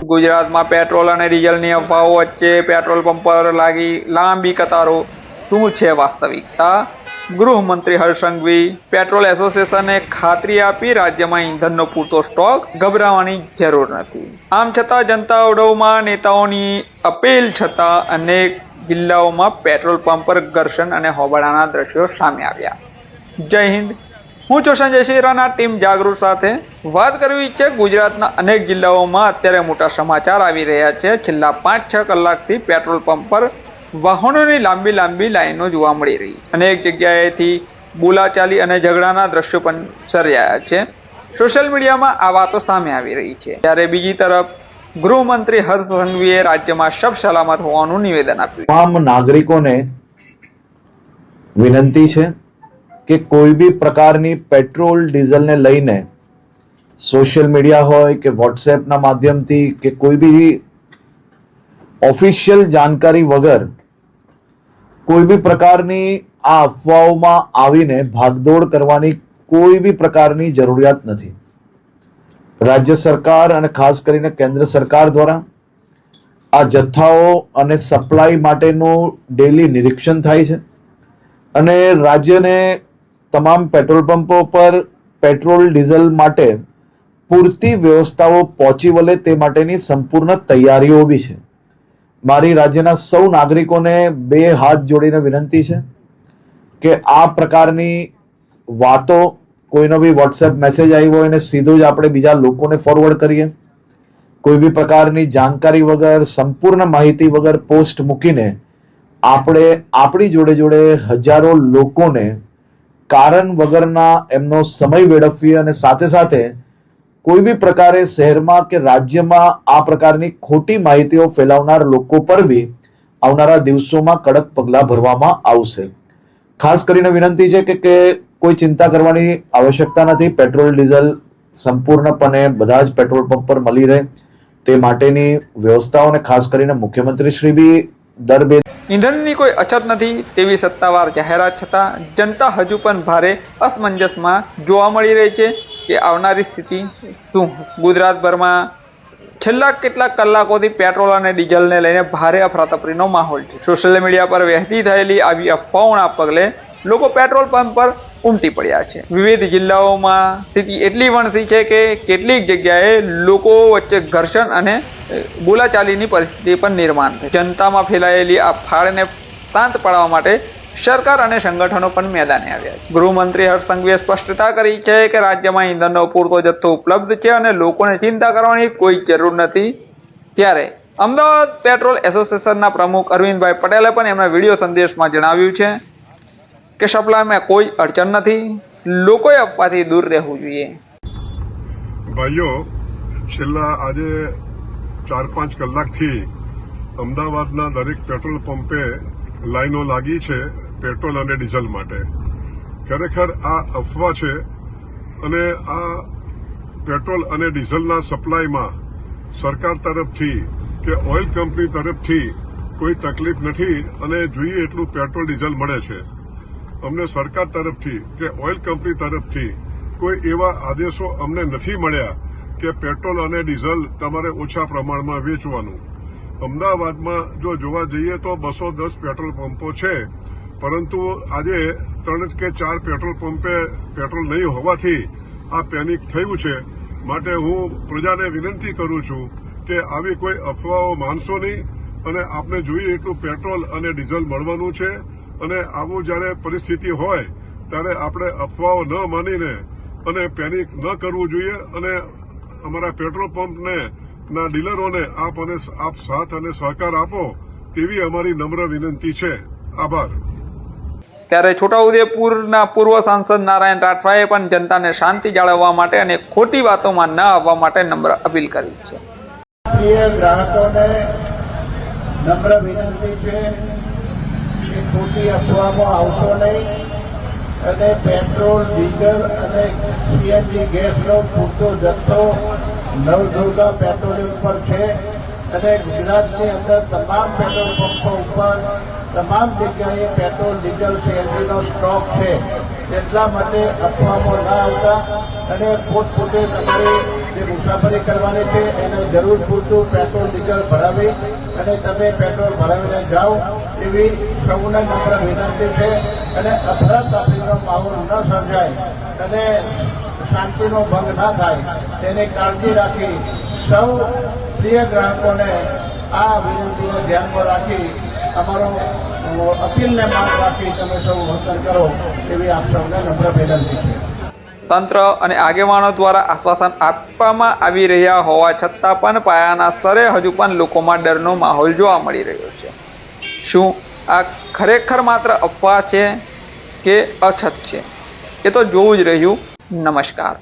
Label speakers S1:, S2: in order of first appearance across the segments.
S1: ગુજરાતમાં પેટ્રોલ અને ડીઝલની અફવાઓ વચ્ચે પેટ્રોલ પંપ પર લાગી લાંબી કતારો. શું છે વાસ્તવિકતા? ગૃહમંત્રી હર્ષ સંઘવી પેટ્રોલ એસોસિએશને ખાતરી આપી રાજ્યમાં ઈંધણનો પૂરતો સ્ટોક, ગભરાવાની જરૂર નથી. આમ છતાં જનતા ઉડવમાં નેતાઓની અપીલ છતાં અનેક જિલ્લાઓમાં પેટ્રોલ પંપ પર ઘર્ષણ અને હોબાળાના દ્રશ્યો સામે આવ્યા. જય હિન્દ. હું છું સંજય શિરાના ટીમ જાગૃત સાથે વાત કરવી છે. ગુજરાતના અનેક જિલ્લાઓમાં અત્યારે મોટા સમાચાર આવી રહ્યા છે. છેલ્લા 5-6 કલાકથી પેટ્રોલ પંપ પર વાહનોની લાંબી લાઈનો જોવા મળી રહી. અનેક જગ્યાએથી બોલાચાલી અને ઝઘડાના દ્રશ્યો પણ સર્જાયા છે. સોશિયલ મીડિયામાં આ વાતો સામે આવી રહી છે. ત્યારે બીજી તરફ ગૃહમંત્રી હર્ષ સંઘવીએ રાજ્યમાં સબ સલામત હોવાનું નિવેદન આપ્યું.
S2: તમામ નાગરિકોને વિનંતી છે કે કોઈ બી પ્રકારની પેટ્રોલ ડીઝલને લઈને સોશિયલ મીડિયા હોય કે વોટ્સએપના માધ્યમથી કે કોઈ બી ઓફિશિયલ જાણકારી વગર કોઈ બી પ્રકારની આ અફવાઓમાં આવીને ભાગદોડ કરવાની કોઈ બી પ્રકારની જરૂરિયાત નથી. રાજ્ય સરકાર અને ખાસ કરીને કેન્દ્ર સરકાર દ્વારા આ જથ્થાઓ અને સપ્લાય માટેનું ડેલી નિરીક્ષણ થાય છે અને રાજ્યને તમામ પેટ્રોલ પંપો પર પેટ્રોલ ડીઝલ માટે પૂરતી વ્યવસ્થાઓ પહોંચી વળે તે માટેની સંપૂર્ણ તૈયારીઓ બી છે. મારી રાજ્યના સૌ નાગરિકોને બે હાથ જોડીને વિનંતી છે કે આ પ્રકારની વાતો, કોઈનો બી વોટ્સએપ મેસેજ આવ્યો હોય એને સીધું જ આપણે બીજા લોકોને ફોરવર્ડ કરીએ. કોઈ બી પ્રકારની જાણકારી વગર, સંપૂર્ણ માહિતી વગર પોસ્ટ મૂકીને આપણે આપણી જોડે હજારો લોકોને કારણ વગરના એમનો સમય વેડફીએ અને સાથે કોઈ બી પ્રકારે શહેરમાં કે રાજ્યમાં આ પ્રકારની ખોટી માહિતીઓ ફેલાવનાર લોકો પર બી આવનારા દિવસોમાં કડક પગલાં ભરવામાં આવશે. ખાસ કરીને વિનંતી છે કે કોઈ ચિંતા કરવાની આવશ્યકતા નથી. પેટ્રોલ ડીઝલ સંપૂર્ણપણે બધા જ પેટ્રોલ પંપ પર મળી રહે તે માટેની વ્યવસ્થાઓ અને ખાસ કરીને મુખ્યમંત્રી શ્રી બી દર બે
S1: ઈંધણની કોઈ અછત નથી તેવી સત્તાવાર જાહેરાત છતાં જનતા હજુ પણ ભારે અસમંજસમાં જોવા મળી રહી છે કે આવનારી સ્થિતિ શું હશે. ગુજરાતભરમાં છેલ્લા કેટલાક કલાકોથી પેટ્રોલ અને ડીઝલને લઈને ભારે અફરાતફરીનો માહોલ છે. સોશિયલ મીડિયા પર વહેતી થયેલી આવી અફવાઓના પગલે લોકો પેટ્રોલ પંપ પર ઉમટી પડ્યા છે. વિવિધ જિલ્લાઓમાં સ્થિતિ એટલી વણસી છે કે કેટલીક જગ્યાએ લોકો વચ્ચે ઘર્ષણ અને બોલાચાલીની પરિસ્થિતિ પણ નિર્માણ થઈ. જનતામાં ફેલાયેલી આ ફાળને શાંત પાડવા માટે સરકાર અને સંગઠનો પણ મેદાને આવ્યા છે. ગૃહમંત્રી હર્ષ સંઘવીએ સ્પષ્ટતા કરી છે કે રાજ્યમાં ઈંધણનો પૂરતો જથ્થો ઉપલબ્ધ છે અને લોકોને ચિંતા કરવાની કોઈ જરૂર નથી. ત્યારે અમદાવાદ પેટ્રોલ એસોસિએશનના પ્રમુખ અરવિંદભાઈ પટેલે પણ એમના વિડીયો સંદેશમાં જણાવ્યું છે કે સપ્લાયમાં કોઈ અડચણ નથી, લોકોએ અફવાથી દૂર રહેવું જોઈએ.
S3: ભાઈઓ, છેલ્લા આજે 4-5 કલાકથી અમદાવાદના દરેક પેટ્રોલ પંપે લાઈનો લાગી છે પેટ્રોલ અને ડીઝલ માટે. ખરેખર આ અફવા છે અને આ પેટ્રોલ અને ડીઝલના સપ્લાયમાં સરકાર તરફથી કે ઓઇલ કંપની તરફથી કોઈ તકલીફ નથી અને જોઈએ એટલું પેટ્રોલ ડીઝલ મળે છે. અમને સરકાર તરફથી કે ઓઇલ કંપની તરફથી કોઈ એવા આદેશો અમને નથી મળ્યા કે પેટ્રોલ અને ડીઝલ તમારે ઓછા પ્રમાણમાં વેચવાનું. અમદાવાદમાં જો જોવા જઈએ તો 210 પેટ્રોલ પંપો છે, પરંતુ આજે 3 કે 4 પેટ્રોલ પંપે પેટ્રોલ નહીં હોવાથી આ પેનિક થયું છે. માટે હું પ્રજાને વિનંતી કરું છું કે આવી કોઈ અફવાઓ માનશો નહીં અને આપને જોઈએ એટલું પેટ્રોલ અને ડીઝલ મળવાનું છે. અને આવું જ્યારે પરિસ્થિતિ હોય ત્યારે આપણે અફવાઓ ન માનીને અને પેનિક ન કરવું જોઈએ અને અમારા પેટ્રોલ પંપને ના ડીલરોને આપ સાથ અને સહકાર આપો તેવી અમારી નમ્ર વિનંતી છે. આભાર.
S1: ત્યારે છોટાઉદેપુરના પૂર્વ સાંસદ નારાયણ રાઠવાએ પણ જનતાને શાંતિ જાળવવા માટે અને ખોટી વાતોમાં ન આવવા માટે નમ્ર અપીલ કરી છે.
S4: પ્રિય ગ્રાહકોને નમ્ર વિનંતી છે કે ખોટી અફવામાં આવશો નહીં અને પેટ્રોલ, ડીઝલ અને સીએનજી ગેસનો પૂરતો જથ્થો નવદુર્ગા પેટ્રોલિંગ પર છે અને ગુજરાતની અંદર તમામ પેટ્રોલ પંપો ઉપર તમામ જગ્યાએ પેટ્રોલ, ડીઝલ, સીએનજીનો સ્ટોક છે. એટલા માટે અફવામાં ના આવતા અને પોતપોતે તમારી જે મુસાફરી કરવાની છે એને જરૂર પૂરતું પેટ્રોલ ડીઝલ ભરાવી અને તમે પેટ્રોલ ભરાવીને જાઓ એવી સૌને નમ્ર વિનંતી છે અને અફરાતફરીનો માહોલ ન સર્જાય અને શાંતિનો ભંગ ના થાય તેની કાળજી રાખી સૌ પ્રિય ગ્રાહકોને આ વિનંતીને ધ્યાનમાં રાખી અમારો અપીલને માન રાખી તમે સૌ વર્તન કરો એવી આપ સૌને નમ્ર વિનંતી છે.
S1: તંત્ર અને આગેવાનો દ્વારા આશ્વાસન આપવામાં આવી રહ્યા હોવા છતાં પણ પાયાના સ્તરે હજુ પણ લોકોમાં ડરનો માહોલ જોવા મળી રહ્યો છે. શું આ ખરેખર માત્ર અફવા છે કે અછત છે એ તો જોવું જ રહ્યું. નમસ્કાર.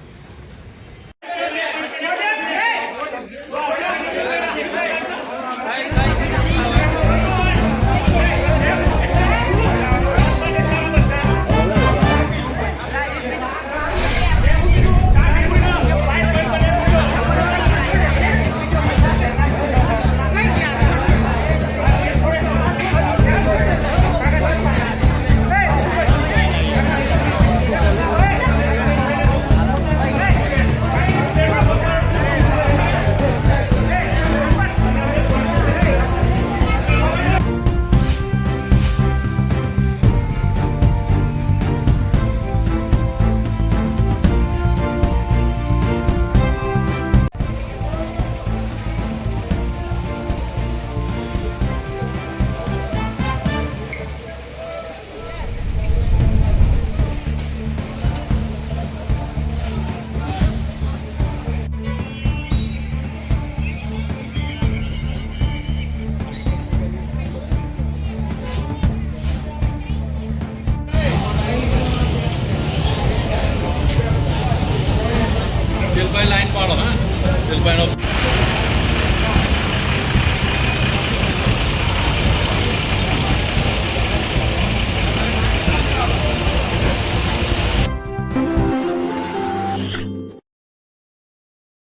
S5: દિલભાઈ લાઈન પાડો. હા દિલભાઈનો